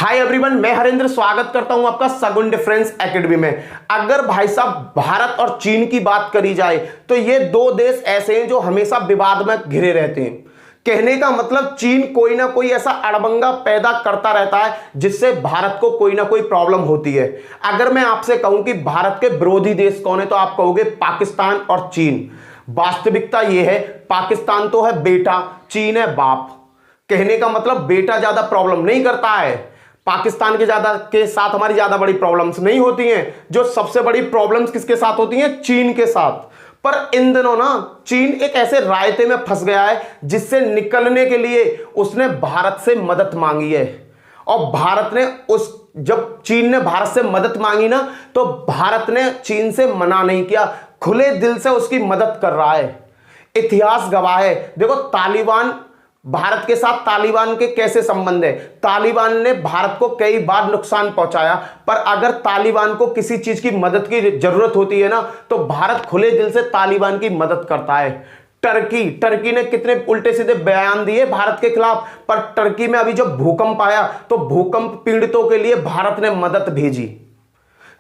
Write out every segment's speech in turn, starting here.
Hi everyone, मैं हरेंद्र स्वागत करता हूं आपका सगुन डिफरेंस एकेडमी में। अगर भाई साहब भारत और चीन की बात करी जाए तो ये दो देश ऐसे हैं जो हमेशा विवाद में घिरे रहते हैं। कहने का मतलब चीन कोई ना कोई ऐसा अड़बंगा पैदा करता रहता है जिससे भारत को कोई ना कोई प्रॉब्लम होती है। अगर मैं आपसे कहूं कि भारत के विरोधी देश कौन है तो आप कहोगे पाकिस्तान और चीन। वास्तविकता यह है, पाकिस्तान तो है बेटा, चीन है बाप। कहने का मतलब बेटा ज्यादा प्रॉब्लम नहीं करता है, पाकिस्तान के साथ हमारी ज्यादा बड़ी प्रॉब्लम्स नहीं होती हैं। जो सबसे बड़ी प्रॉब्लम्स किसके साथ होती हैं? चीन के साथ। पर इन दिनों ना चीन एक ऐसे रायते में फंस गया है जिससे निकलने के लिए उसने भारत से मदद मांगी है। और भारत ने जब चीन ने भारत से मदद मांगी ना तो भारत ने चीन से मना नहीं किया, खुले दिल से उसकी मदद कर रहा है। इतिहास गवाह है। देखो तालिबान, भारत के साथ तालिबान के कैसे संबंध है? तालिबान ने भारत को कई बार नुकसान पहुंचाया, पर अगर तालिबान को किसी चीज की मदद की जरूरत होती है ना तो भारत खुले दिल से तालिबान की मदद करता है। टर्की ने कितने उल्टे सीधे बयान दिए भारत के खिलाफ, पर टर्की में अभी जब भूकंप आया तो भूकंप पीड़ितों के लिए भारत ने मदद भेजी।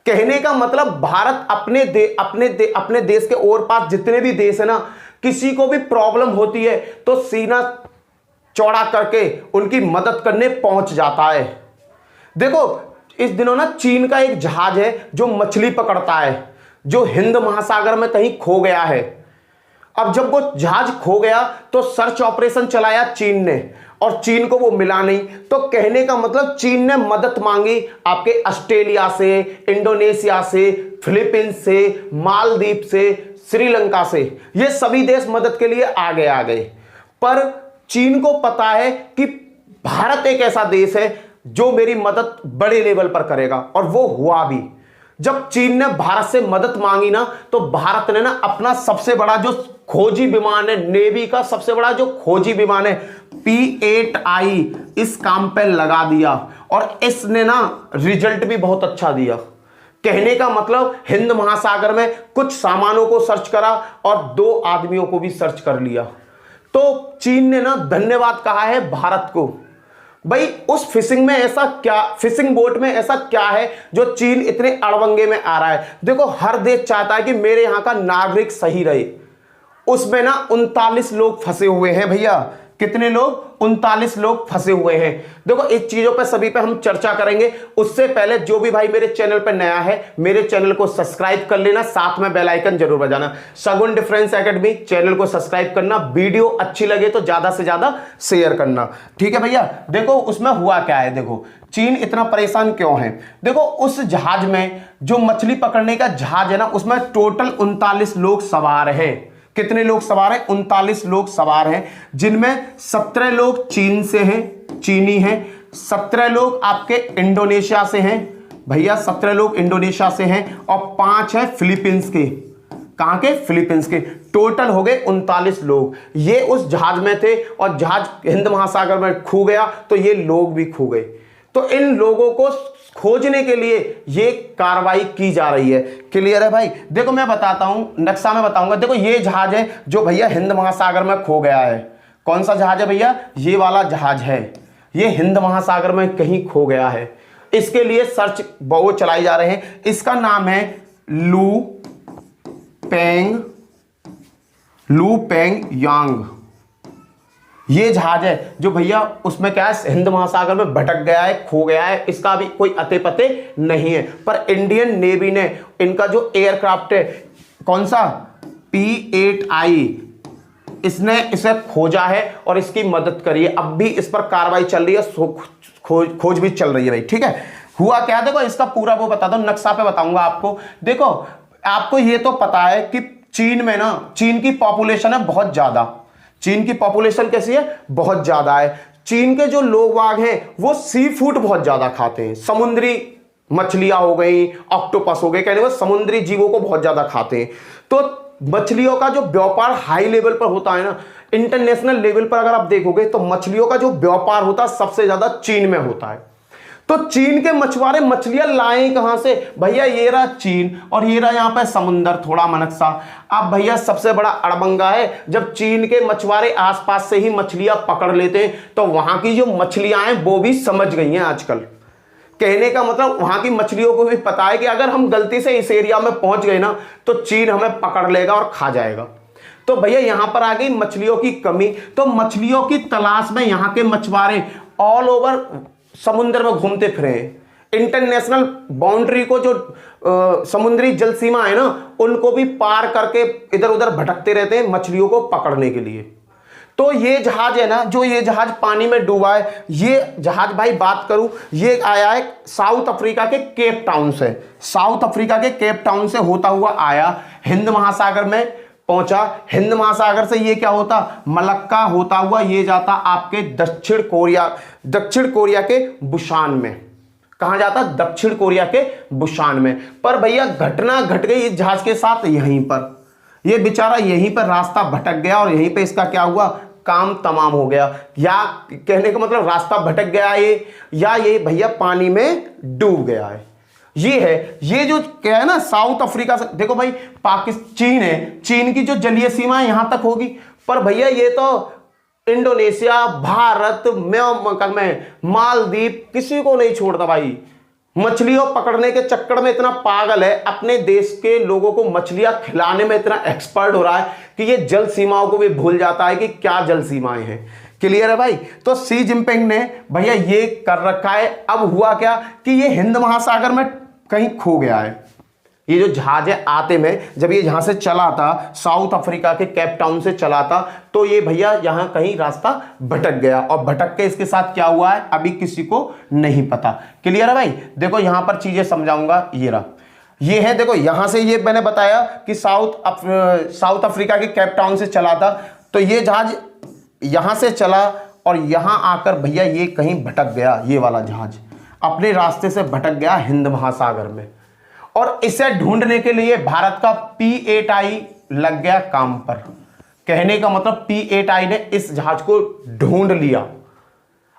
कहने का मतलब भारत अपने देश के और पास जितने भी देश है ना, किसी को भी प्रॉब्लम होती है तो सीना चौड़ा करके उनकी मदद करने पहुंच जाता है। देखो इस दिनों ना चीन का एक जहाज है जो मछली पकड़ता है, जो हिंद महासागर में कहीं खो गया है। अब जब वो जहाज खो गया तो सर्च ऑपरेशन चलाया चीन ने, और चीन को वो मिला नहीं। तो कहने का मतलब चीन ने मदद मांगी आपके ऑस्ट्रेलिया से, इंडोनेशिया से, फिलीपींस से, मालदीव से, श्रीलंका से। ये सभी देश मदद के लिए आगे आ गए। पर चीन को पता है कि भारत एक ऐसा देश है जो मेरी मदद बड़े लेवल पर करेगा, और वो हुआ भी। जब चीन ने भारत से मदद मांगी ना तो भारत ने ना अपना सबसे बड़ा जो खोजी विमान है, नेवी का सबसे बड़ा जो खोजी विमान है P-8I, इस काम पे लगा दिया, और इसने ना रिजल्ट भी बहुत अच्छा दिया। कहने का मतलब हिंद महासागर में कुछ सामानों को सर्च करा और 2 आदमियों को भी सर्च कर लिया। तो चीन ने ना धन्यवाद कहा है भारत को। भाई उस फिशिंग बोट में ऐसा क्या है जो चीन इतने अड़बंगे में आ रहा है? देखो हर देश चाहता है कि मेरे यहां का नागरिक सही रहे। उसमें ना 39 लोग फंसे हुए हैं भैया। कितने लोग? 39 लोग फंसे हुए हैं। देखो इस चीजों पे सभी पे हम चर्चा करेंगे। उससे पहले जो भी भाई मेरे चैनल पे नया है, मेरे चैनल को सब्सक्राइब कर लेना, साथ में बेल आइकन जरूर बजाना। सगुन डिफरेंस एकेडमी चैनल को सब्सक्राइब करना, वीडियो अच्छी लगे तो ज्यादा से ज्यादा शेयर करना, ठीक है भैया। देखो उसमें हुआ क्या है, देखो चीन इतना परेशान क्यों है। देखो उस जहाज में, जो मछली पकड़ने का जहाज है ना, उसमें टोटल 39 लोग सवार हैं। कितने लोग सवार हैं? 39 लोग सवार हैं, जिनमें 17 लोग चीन से हैं, चीनी हैं। 17 लोग आपके इंडोनेशिया से हैं भैया, 17 लोग इंडोनेशिया से हैं, और 5 हैं फिलीपींस के। कहां के? फिलीपींस के। टोटल हो गए 39 लोग। ये उस जहाज में थे और जहाज हिंद महासागर में खो गया तो ये लोग भी खो गए। तो इन लोगों को खोजने के लिए ये कार्रवाई की जा रही है। क्लियर है भाई? देखो मैं बताता हूं, नक्शा में बताऊंगा। देखो ये जहाज है जो भैया हिंद महासागर में खो गया है। कौन सा जहाज है भैया? ये वाला जहाज है। ये हिंद महासागर में कहीं खो गया है। इसके लिए सर्च बहुत चलाई जा रहे हैं। इसका नाम है लू पेंग यांग। ये जहाज है जो भैया उसमें क्या है, हिंद महासागर में भटक गया है, खो गया है। इसका भी कोई अते पते नहीं है। पर इंडियन नेवी ने इनका जो एयरक्राफ्ट है, कौन सा? P-8I, इसने इसे खोजा है और इसकी मदद करी है। अब भी इस पर कार्रवाई चल रही है, खोज भी चल रही है भाई, ठीक है। हुआ क्या, देखो इसका पूरा वो बता दो, नक्शा पे बताऊंगा आपको। देखो आपको ये तो पता है कि चीन में ना, चीन की पॉपुलेशन है बहुत ज्यादा। चीन की पॉपुलेशन कैसी है? बहुत ज्यादा है। चीन के जो लोग वाग हैं वो सी फूड बहुत ज्यादा खाते हैं। समुद्री मछलियां हो गई, ऑक्टोपस हो गए, कहने को समुद्री जीवों को बहुत ज्यादा खाते हैं। तो मछलियों का जो व्यापार हाई लेवल पर होता है ना, इंटरनेशनल लेवल पर अगर आप देखोगे तो मछलियों का जो व्यापार होता है सबसे ज्यादा चीन में होता है। तो चीन के मछुआरे मछलियां लाएं कहां से भैया? ये रहा चीन, और ये रहा यहां पे समुंदर थोड़ा मनक्सा। अब भैया सबसे बड़ा अड़बंगा है, जब चीन के मछुआरे आसपास से ही मछलियां पकड़ लेते हैं तो वहां की जो मछलियां हैं वो भी समझ गई हैं आजकल। कहने का मतलब वहां की मछलियों को भी पता है कि अगर हम गलती से इस एरिया में पहुंच गए ना तो चीन हमें पकड़ लेगा और खा जाएगा। तो भैया यहां पर आ गई मछलियों की कमी। तो मछलियों की तलाश में यहां के मछुआरे ऑल ओवर समुद्र में घूमते फिरे। इंटरनेशनल बाउंड्री को जो समुद्री जल सीमा है ना उनको भी पार करके इधर उधर भटकते रहते हैं मछलियों को पकड़ने के लिए। तो ये जहाज है ना, जो ये जहाज पानी में डूबा है, ये जहाज भाई बात करूं, ये आया है साउथ अफ्रीका के केप टाउन से। साउथ अफ्रीका के केप टाउन से होता हुआ आया, हिंद महासागर में पहुंचा। हिंद महासागर से ये क्या होता, मलक्का होता हुआ ये जाता आपके दक्षिण कोरिया के बुसान में। कहां जाता, दक्षिण कोरिया के बुसान में। पर भैया घटना घट गई इस जहाज के साथ यहीं पर, ये बेचारा यहीं पर रास्ता भटक गया और यहीं पे इसका क्या हुआ, काम तमाम हो गया। या कहने का मतलब रास्ता भटक गया ये, या ये भैया पानी में डूब गया है। ये है, ये जो क्या है ना साउथ अफ्रीका से, देखो भाई पाकिस्तान चीन है, चीन की जो जलीय सीमा है यहां तक होगी। पर भैया ये तो इंडोनेशिया, भारत, में मालदीव किसी को नहीं छोड़ता भाई। मछलियों पकड़ने के चक्कर में इतना पागल है, अपने देश के लोगों को मछलियां खिलाने में इतना एक्सपर्ट हो रहा है कि ये जल सीमाओं को भी भूल जाता है कि क्या जल सीमाएं हैं। क्लियर है भाई। तो शी जिनपिंग ने भैया ये कर रखा है। अब हुआ क्या कि ये हिंद महासागर में कहीं खो गया है। ये जो जहाज है आते में, जब ये यहां से चला था साउथ अफ्रीका के केप टाउन से चला था, तो ये भैया यहां कहीं रास्ता भटक गया और भटक के इसके साथ क्या हुआ है अभी किसी को नहीं पता। क्लियर है भाई। देखो यहां पर चीजें समझाऊंगा। ये रहा, ये है देखो, यहां से ये मैंने बताया कि साउथ अफ्रीका के केप टाउन से चला था। तो ये जहाज यहां से चला और यहां आकर भैया ये कहीं भटक गया। ये वाला जहाज अपने रास्ते से भटक गया हिंद महासागर में, और इसे ढूंढने के लिए भारत का P8I लग गया काम पर। कहने का मतलब P8I ने इस जहाज को ढूंढ लिया।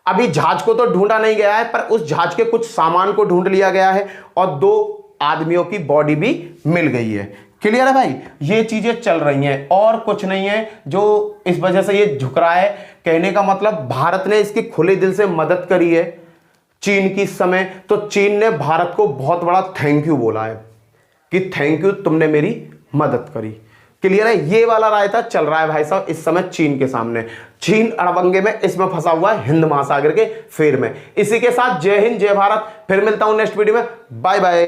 अभी जहाज को तो ढूंढा नहीं गया है, पर उस जहाज के कुछ सामान को ढूंढ लिया गया है और 2 आदमियों की बॉडी भी मिल गई है। क्लियर है भाई। ये चीजें चल रही हैं और कुछ नहीं है जो इस वजह से ये झुक रहा है। कहने का मतलब भारत ने इसकी खुले दिल से मदद करी है चीन की समय। तो चीन ने भारत को बहुत बड़ा थैंक यू बोला है कि थैंक यू, तुमने मेरी मदद करी। क्लियर है। ये वाला रायता चल रहा है भाई साहब इस समय चीन के सामने। चीन अड़बंगे में इसमें फंसा हुआ है हिंद महासागर के फेर में। इसी के साथ जय हिंद, जय भारत। फिर मिलता हूं नेक्स्ट वीडियो में। Bye bye.